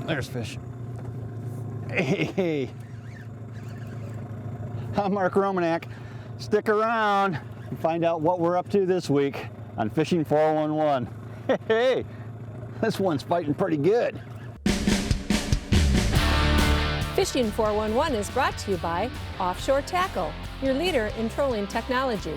there's fish. Hey, I'm Mark Romanack. Stick around and find out what we're up to this week on Fishing 411. Hey, this one's fighting pretty good. Fishing 411 is brought to you by Offshore Tackle, your leader in trolling technology.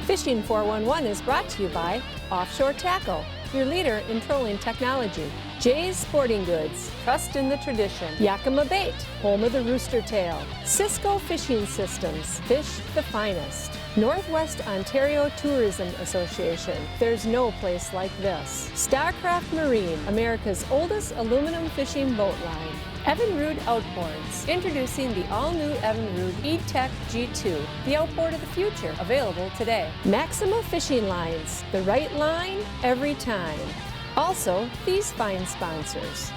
Fishing 411 is brought to you by Offshore Tackle, your leader in trolling technology. Jay's Sporting Goods, trust in the tradition. Yakima Bait, home of the rooster tail. Cisco Fishing Systems, fish the finest. Northwest Ontario Tourism Association, there's no place like this. Starcraft Marine, America's oldest aluminum fishing boat line. Evinrude Outboards, introducing the all-new Evinrude E-Tech G2, the outboard of the future, available today. Maxima Fishing Lines, the right line every time. Also, these fine sponsors.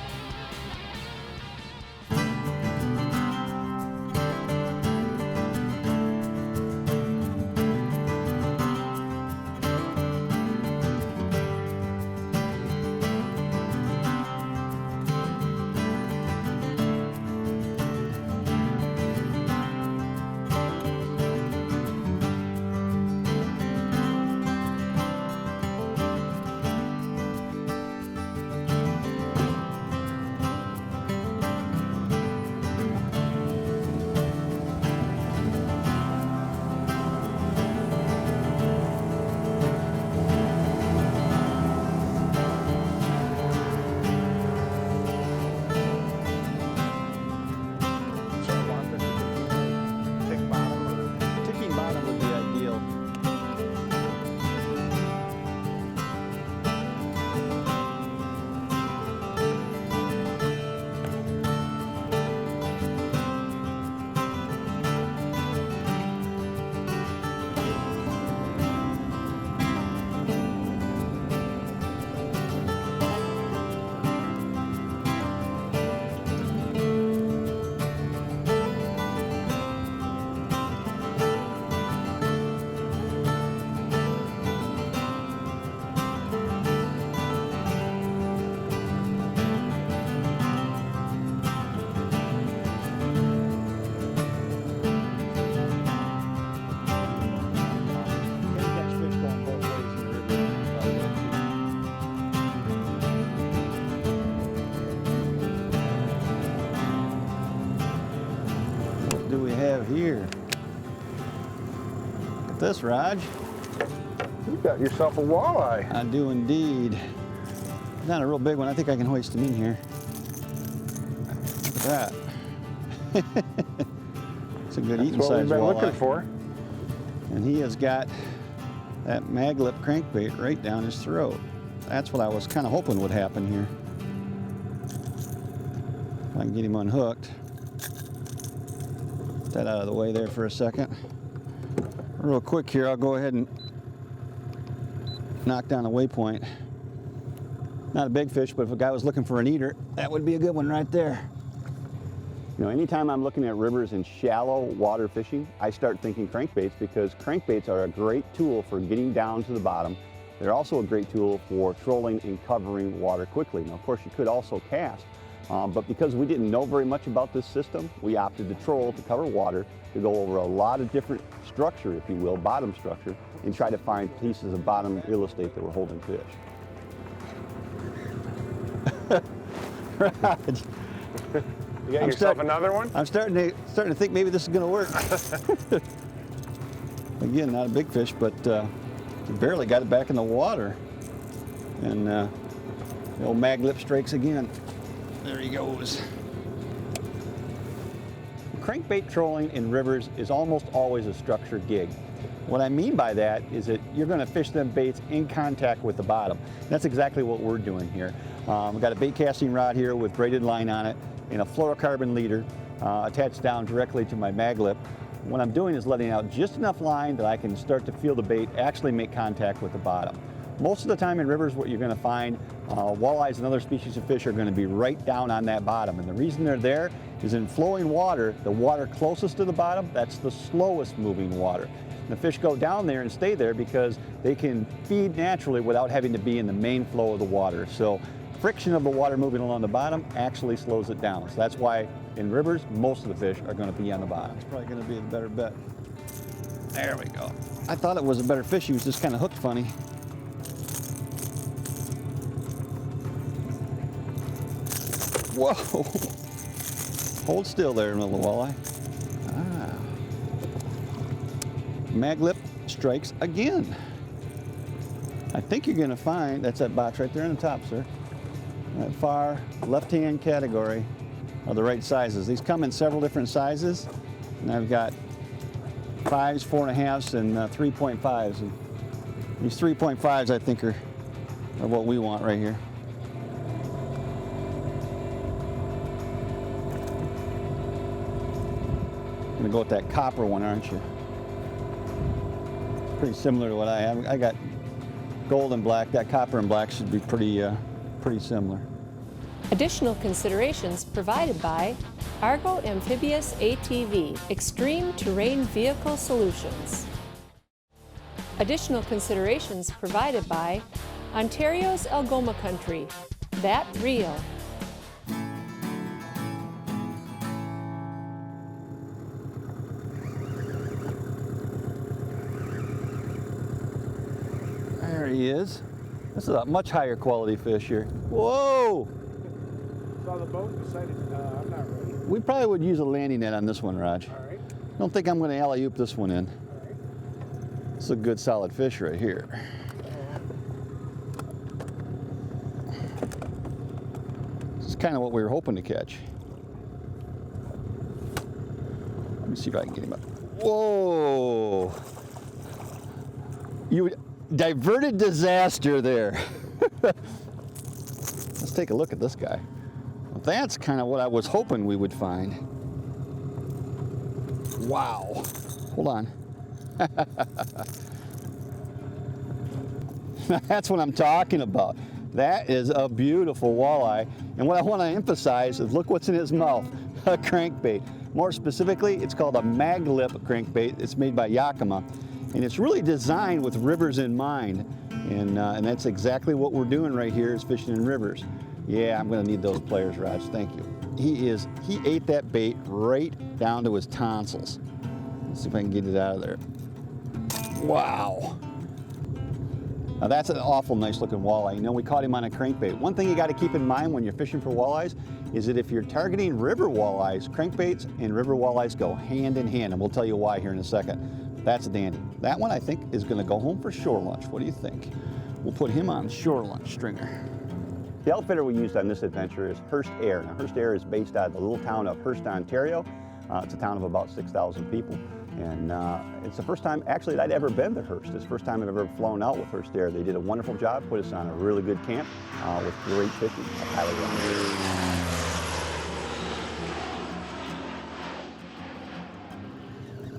Here. Look at this, Raj. You got yourself a walleye. I do indeed. Not a real big one. I think I can hoist him in here. Look at that. It's a good eating size walleye. That's what we've been looking for. And he has got that mag lip crankbait right down his throat. That's what I was kind of hoping would happen here. If I can get him unhooked. That out of the way there for a second. Real quick here, I'll go ahead and knock down the waypoint. Not a big fish, but if a guy was looking for an eater, that would be a good one right there. You know, anytime I'm looking at rivers and shallow water fishing, I start thinking crankbaits, because crankbaits are a great tool for getting down to the bottom. They're also a great tool for trolling and covering water quickly. Now, of course, you could also cast. But because we didn't know very much about this system, we opted to troll to cover water, to go over a lot of different structure, if you will, bottom structure, and try to find pieces of bottom real estate that were holding fish. Raj, You got yourself another one? I'm starting to think maybe this is going to work. Again, not a big fish, but barely got it back in the water. And the old mag lip strikes again. There he goes. Crankbait trolling in rivers is almost always a structured gig. What I mean by that is that you're going to fish them baits in contact with the bottom. That's exactly what we're doing here. We've got a bait casting rod here with braided line on it and a fluorocarbon leader attached down directly to my mag lip. What I'm doing is letting out just enough line that I can start to feel the bait actually make contact with the bottom. Most of the time in rivers, what you're going to find, walleyes and other species of fish are going to be right down on that bottom. And the reason they're there is in flowing water, the water closest to the bottom, that's the slowest moving water. And the fish go down there and stay there because they can feed naturally without having to be in the main flow of the water. So friction of the water moving along the bottom actually slows it down. So that's why in rivers, most of the fish are going to be on the bottom. It's probably going to be a better bet. There we go. I thought it was a better fish. He was just kind of hooked funny. Whoa! Hold still there, little walleye. Ah. Mag lip strikes again. I think you're going to find, that's that box right there on the top, sir. That far left-hand category are the right sizes. These come in several different sizes, and I've got 5s, 4.5s, and 3.5s. And these 3.5s, I think, are what we want right here. You're gonna go with that copper one, aren't you? Pretty similar to what I have. I got gold and black. That copper and black should be pretty similar. Additional considerations provided by Argo Amphibious ATV, Extreme Terrain Vehicle Solutions. Additional considerations provided by Ontario's Algoma Country, That Reel. There he is. This is a much higher quality fish here. Whoa! Saw the boat and decided I'm not ready. We probably would use a landing net on this one, Raj. All right. I don't think I'm going to alley-oop this one in. All right. This is a good solid fish right here. This is kind of what we were hoping to catch. Let me see if I can get him up. Whoa! You diverted disaster there. Let's take a look at this guy. Well, that's kind of what I was hoping we would find. Wow. Hold on. That's what I'm talking about. That is a beautiful walleye. And what I want to emphasize is look what's in his mouth, a crankbait. More specifically, it's called a mag lip crankbait. It's made by Yakima. And it's really designed with rivers in mind. And that's exactly what we're doing right here is fishing in rivers. Yeah, I'm gonna need those pliers, Raj, thank you. He ate that bait right down to his tonsils. Let's see if I can get it out of there. Wow. Now that's an awful nice looking walleye. You know, we caught him on a crankbait. One thing you gotta keep in mind when you're fishing for walleyes is that if you're targeting river walleyes, crankbaits and river walleyes go hand in hand, and we'll tell you why here in a second. That's a dandy. That one I think is gonna go home for shore lunch. What do you think? We'll put him on shore lunch stringer. The outfitter we used on this adventure is Hearst Air. Now, Hearst Air is based out of the little town of Hearst, Ontario. It's a town of about 6,000 people. And it's the first time, actually, that I'd ever been to Hearst. It's the first time I've ever flown out with Hearst Air. They did a wonderful job, put us on a really good camp with great fishing. I highly recommend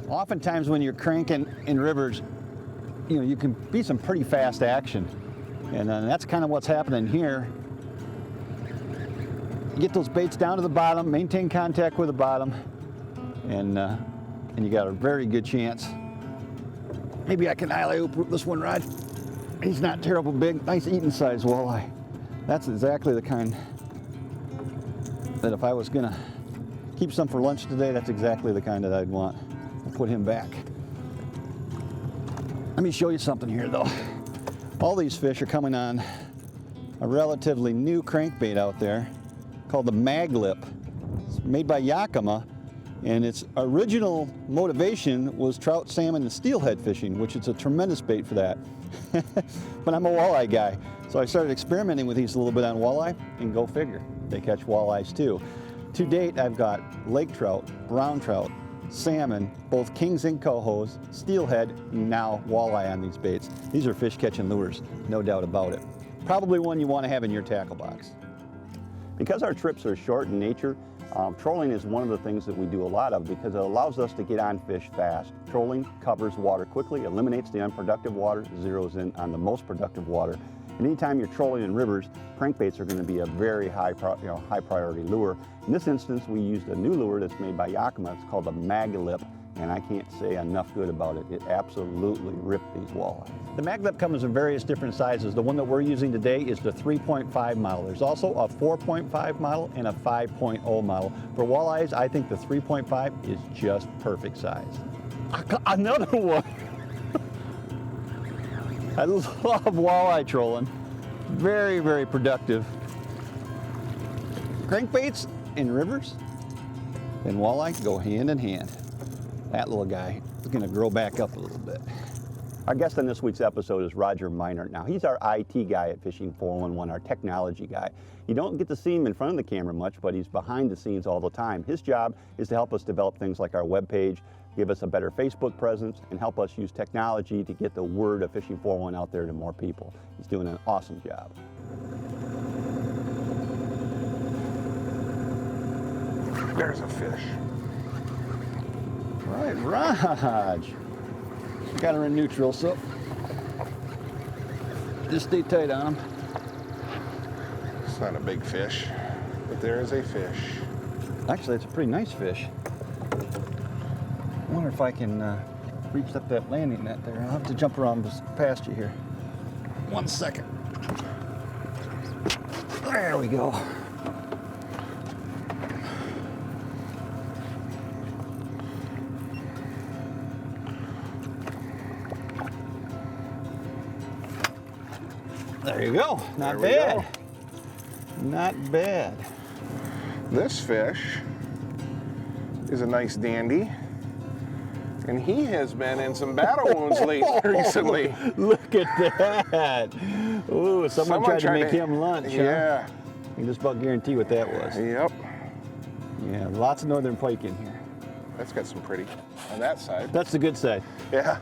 it. Oftentimes when you're cranking in rivers, you know, you can be some pretty fast action. And that's kind of what's happening here. You get those baits down to the bottom, maintain contact with the bottom, and you got a very good chance. Maybe I can alley-oop this one, Rod. He's not terrible big, nice eating size walleye. That's exactly the kind that if I was gonna keep some for lunch today, that's exactly the kind that I'd want. I'll put him back. Let me show you something here though. All these fish are coming on a relatively new crankbait out there called the mag lip. It's made by Yakima, and its original motivation was trout, salmon, and steelhead fishing, which is a tremendous bait for that. But I'm a walleye guy, so I started experimenting with these a little bit on walleye, and go figure, they catch walleyes too. To date, I've got lake trout, brown trout, salmon, both kings and cohos, steelhead, and now walleye on these baits. These are fish catching lures, no doubt about it. Probably one you want to have in your tackle box. Because our trips are short in nature, trolling is one of the things that we do a lot of because it allows us to get on fish fast. Trolling covers water quickly, eliminates the unproductive water, zeroes in on the most productive water. And anytime you're trolling in rivers, crankbaits are going to be a very high priority lure. In this instance, we used a new lure that's made by Yakima. It's called the Maglip, and I can't say enough good about it. It absolutely ripped these walleyes. The Maglip comes in various different sizes. The one that we're using today is the 3.5 model. There's also a 4.5 model and a 5.0 model. For walleyes, I think the 3.5 is just perfect size. Another one. I love walleye trolling. Very, very productive. Crankbaits in rivers and walleye go hand in hand. That little guy is going to grow back up a little bit. Our guest on this week's episode is Roger Meinert. Now, he's our IT guy at Fishing 411, our technology guy. You don't get to see him in front of the camera much, but he's behind the scenes all the time. His job is to help us develop things like our webpage, give us a better Facebook presence, and help us use technology to get the word of Fishing 411 out there to more people. He's doing an awesome job. There's a fish. Right, Raj. Got her in neutral, so just stay tight on him. It's not a big fish, but there is a fish. Actually, it's a pretty nice fish. I wonder if I can reach up that landing net there. I'll have to jump around past you here. 1 second. There we go. There you go. Not bad. Not bad. This fish is a nice dandy, and he has been in some battle wounds recently. Look at that. Ooh, someone tried to make him lunch, yeah. huh? I can just about guarantee what that was. Yep. Yeah, lots of northern pike in here. That's got some pretty on that side. That's the good side. Yeah.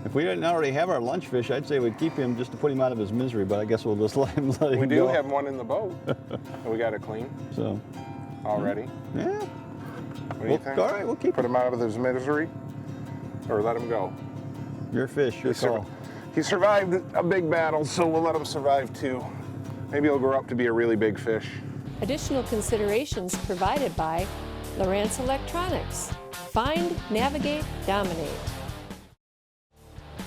If we didn't already have our lunch fish, I'd say we'd keep him just to put him out of his misery, but I guess we'll just let him go. We do have one in the boat. We got it clean So, already. yeah. What do you think? All right, we'll keep Put him out of his misery, or let him go. your fish, your call. He survived a big battle, so we'll let him survive too. Maybe he'll grow up to be a really big fish. Additional considerations provided by Lowrance Electronics. Find, navigate, dominate.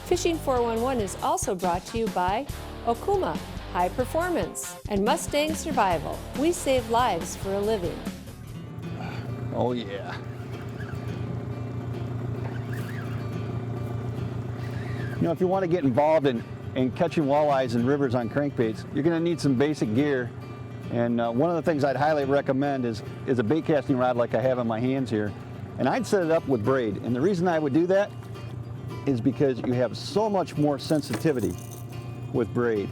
Fishing 411 is also brought to you by Okuma, High Performance, and Mustang Survival. We save lives for a living. Oh, yeah. You know, if you want to get involved in catching walleyes in rivers on crankbaits, you're going to need some basic gear. And one of the things I'd highly recommend is a bait casting rod like I have in my hands here. And I'd set it up with braid. And the reason I would do that is because you have so much more sensitivity with braid.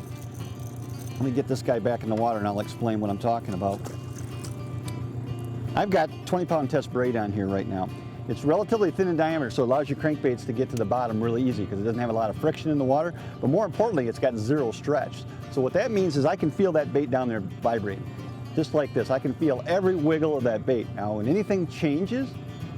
Let me get this guy back in the water and I'll explain what I'm talking about. I've got 20-pound test braid on here right now. It's relatively thin in diameter, so it allows your crankbaits to get to the bottom really easy because it doesn't have a lot of friction in the water, but more importantly, it's got zero stretch. So what that means is I can feel that bait down there vibrating, just like this. I can feel every wiggle of that bait. Now, when anything changes,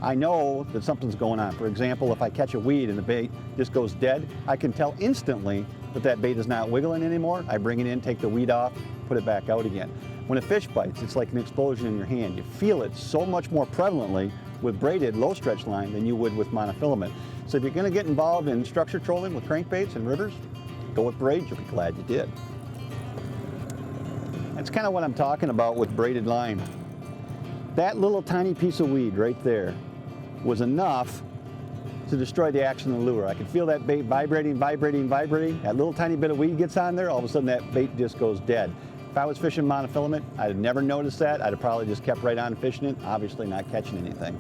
I know that something's going on. For example, if I catch a weed and the bait just goes dead, I can tell instantly that that bait is not wiggling anymore. I bring it in, take the weed off, put it back out again. When a fish bites, it's like an explosion in your hand. You feel it so much more prevalently with braided low stretch line than you would with monofilament. So if you're going to get involved in structure trolling with crankbaits and rivers, go with braid, you'll be glad you did. That's kind of what I'm talking about with braided line. That little tiny piece of weed right there was enough to destroy the action of the lure. I could feel that bait vibrating, vibrating, vibrating. That little tiny bit of weed gets on there, all of a sudden that bait just goes dead. If I was fishing monofilament, I'd have never noticed that. I'd have probably just kept right on fishing it, obviously not catching anything.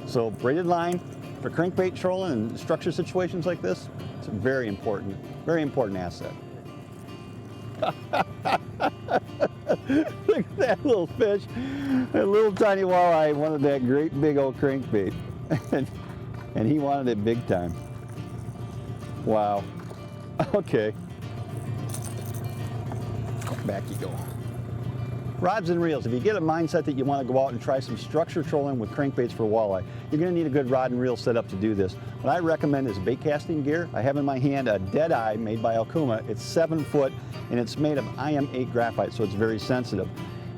So braided line for crankbait trolling and structure situations like this, it's a very important asset. Look at that little fish. That little tiny walleye wanted that great big old crankbait. And he wanted it big time. Wow. Okay. Back you go. Rods and reels. If you get a mindset that you want to go out and try some structure trolling with crankbaits for walleye, you're going to need a good rod and reel setup to do this. What I recommend is bait casting gear. I have in my hand a Deadeye made by Okuma. It's 7 foot and it's made of IM8 graphite, so it's very sensitive.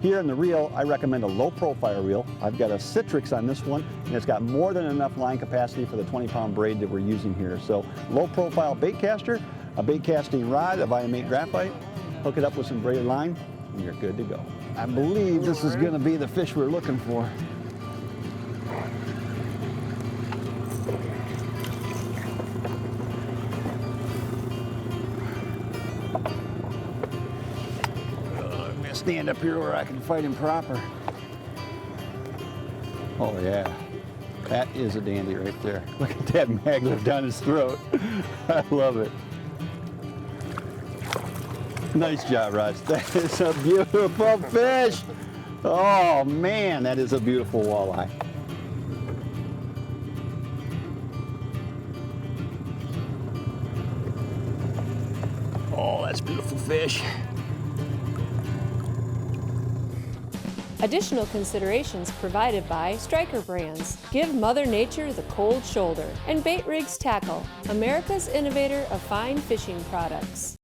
Here in the reel, I recommend a low profile reel. I've got a Citrix on this one, and it's got more than enough line capacity for the 20-pound braid that we're using here. So low profile bait caster, a bait casting rod of IM8 graphite, hook it up with some braided line, and you're good to go. I believe this is going to be the fish we're looking for. I'm going to stand up here where I can fight him proper. Oh yeah, that is a dandy right there. Look at that maglet down his throat. I love it. Nice job, Raj. That is a beautiful fish. Oh man, that is a beautiful walleye. Oh, that's a beautiful fish. Additional considerations provided by Striker Brands. Give Mother Nature the cold shoulder. And Bait Rigs Tackle, America's innovator of fine fishing products.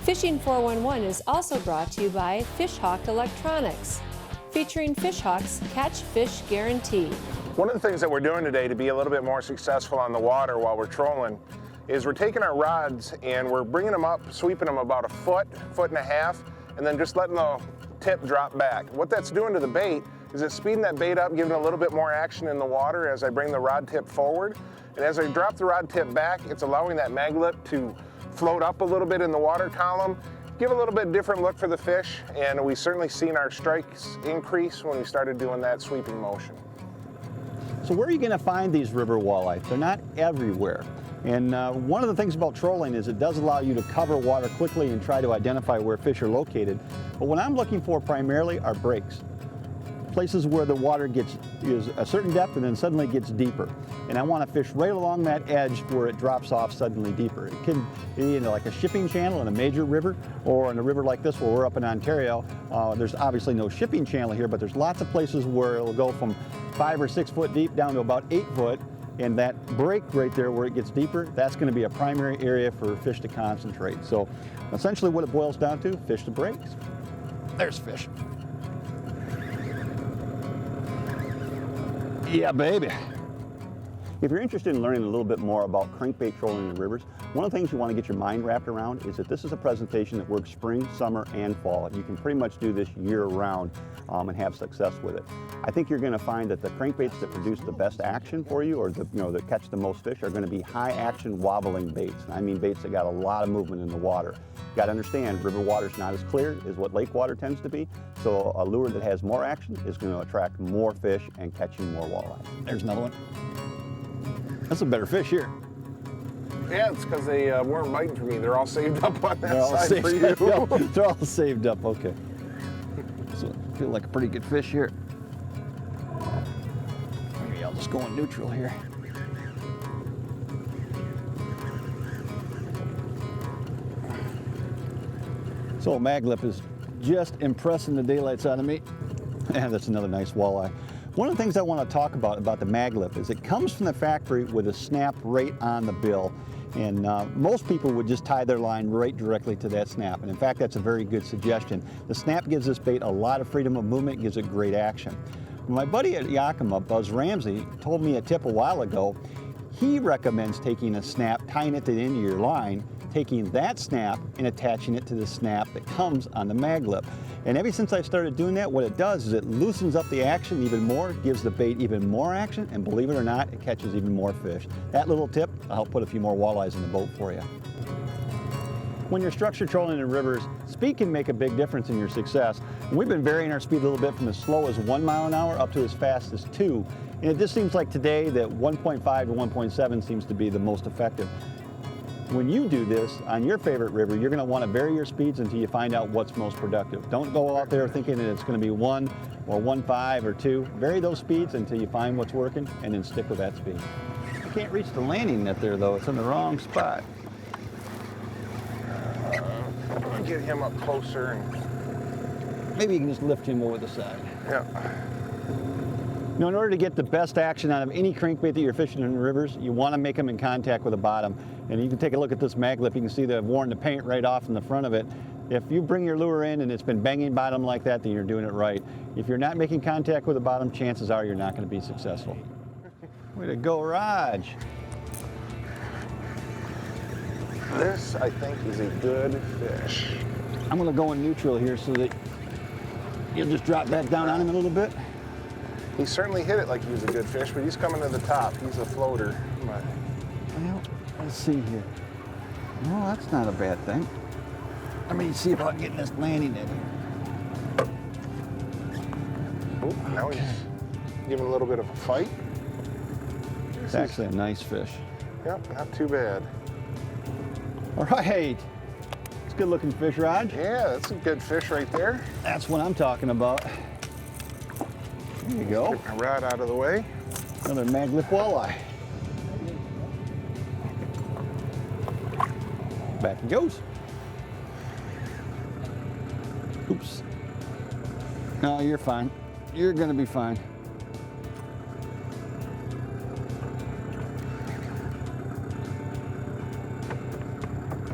Fishing 411 is also brought to you by Fishhawk Electronics, featuring Fishhawk's Catch Fish Guarantee. One of the things that we're doing today to be a little bit more successful on the water while we're trolling is we're taking our rods and we're bringing them up, sweeping them about a foot, foot and a half, and then just letting the tip drop back. What that's doing to the bait is it's speeding that bait up, giving a little bit more action in the water as I bring the rod tip forward. And as I drop the rod tip back, it's allowing that mag lip to float up a little bit in the water column, give a little bit different look for the fish, and we certainly seen our strikes increase when we started doing that sweeping motion. So where are you going to find these river walleye? They're not everywhere. And one of the things about trolling is it does allow you to cover water quickly and try to identify where fish are located. But what I'm looking for primarily are breaks. Places where the water is a certain depth and then suddenly gets deeper. And I want to fish right along that edge where it drops off suddenly deeper. It can be like a shipping channel in a major river, or in a river like this where we're up in Ontario. There's obviously no shipping channel here, but there's lots of places where it'll go from 5 or 6 foot deep down to about 8 foot. And that break right there where it gets deeper, that's going to be a primary area for fish to concentrate. So essentially what it boils down to, fish to breaks. There's fish. Yeah, baby. If you're interested in learning a little bit more about crankbait trolling in the rivers, one of the things you want to get your mind wrapped around is that this is a presentation that works spring, summer, and fall. You can pretty much do this year-round and have success with it. I think you're going to find that the crankbaits that produce the best action for you, or that catch the most fish, are going to be high-action wobbling baits. And I mean baits that got a lot of movement in the water. You got to understand, river water's not as clear as what lake water tends to be, so a lure that has more action is going to attract more fish and catch you more walleye. There's another one. That's a better fish here. Yeah, it's because they weren't biting for me. They're all saved up on that They're side for you. They're all saved up, okay. So I feel like a pretty good fish here. Maybe I'll just go in neutral here. So maglip is just impressing the daylights out of me. And that's another nice walleye. One of the things I want to talk about the maglip is it comes from the factory with a snap right on the bill. And most people would just tie their line right directly to that snap. And in fact, that's a very good suggestion. The snap gives this bait a lot of freedom of movement, gives it great action. My buddy at Yakima, Buzz Ramsey, told me a tip a while ago. He recommends taking a snap, tying it to the end of your line, taking that snap and attaching it to the snap that comes on the maglip. And ever since I started doing that, what it does is it loosens up the action even more, gives the bait even more action, and believe it or not, it catches even more fish. That little tip will help put a few more walleyes in the boat for you. When you're structure trolling in rivers, speed can make a big difference in your success. And we've been varying our speed a little bit from as slow as 1 mile an hour up to as fast as 2. And it just seems like today that 1.5 to 1.7 seems to be the most effective. When you do this on your favorite river, you're going to want to vary your speeds until you find out what's most productive. Don't go out there thinking that it's going to be 1 or 1.5 or 2. Vary those speeds until you find what's working and then stick with that speed. I can't reach the landing net there though. It's in the wrong spot. I'll get him up closer and Maybe you can just lift him over the side. yeah. Now, in order to get the best action out of any crankbait that you're fishing in the rivers, you want to make them in contact with the bottom. And you can take a look at this mag lip. You can see they've worn the paint right off in the front of it. If you bring your lure in and it's been banging bottom like that, then you're doing it right. If you're not making contact with the bottom, chances are you're not going to be successful. Way to go, Raj. This, I think, is a good fish. I'm going to go in neutral here so that you'll just drop back down on him a little bit. He certainly hit it like he was a good fish, but he's coming to the top. He's a floater. But Well, let's see here. No, that's not a bad thing. Let me see about getting this landing in here. oh, now he's giving a little bit of a fight. It's actually a nice fish. Yep, not too bad. All right. It's a good looking fish, Raj. Yeah, that's a good fish right there. That's what I'm talking about. There you go. Get my rod out of the way. Another mag lip walleye. Back he goes. Oops. No, you're fine. You're gonna be fine.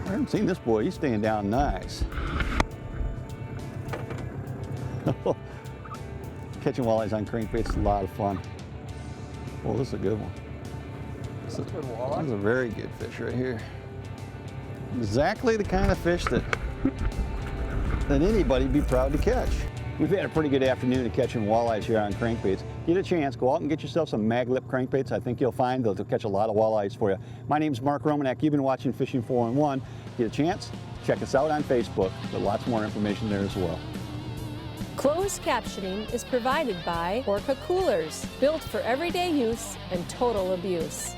I haven't seen this boy. He's staying down nice. Catching walleyes on crankbaits is a lot of fun. Well, this is a good one. This is a very good fish right here. Exactly the kind of fish that anybody'd be proud to catch. We've had a pretty good afternoon of catching walleyes here on crankbaits. Get a chance, go out and get yourself some mag lip crankbaits. I think you'll find they'll catch a lot of walleyes for you. My name's Mark Romanack. You've been watching Fishing 4-in-1. Get a chance, check us out on Facebook. Got lots more information there as well. Closed captioning is provided by Orca Coolers, built for everyday use and total abuse.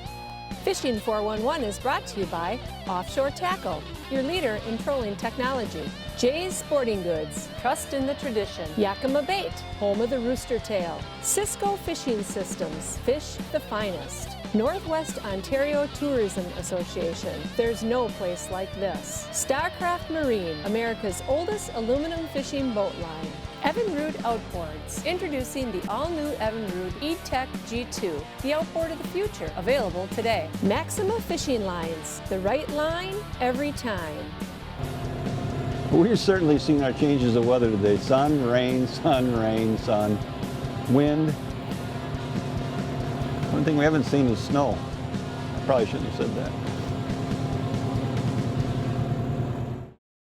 Fishing 411 is brought to you by Offshore Tackle, your leader in trolling technology. Jay's Sporting Goods, trust in the tradition. Yakima Bait, home of the rooster tail. Cisco Fishing Systems, fish the finest. Northwest Ontario Tourism Association, there's no place like this. Starcraft Marine, America's oldest aluminum fishing boat line. Evinrude Outboards, introducing the all-new Evinrude E-Tech G2, the outboard of the future, available today. Maxima Fishing Lines, the right line every time. We've certainly seen our changes of weather today. Sun, rain, wind. One thing we haven't seen is snow. I probably shouldn't have said that.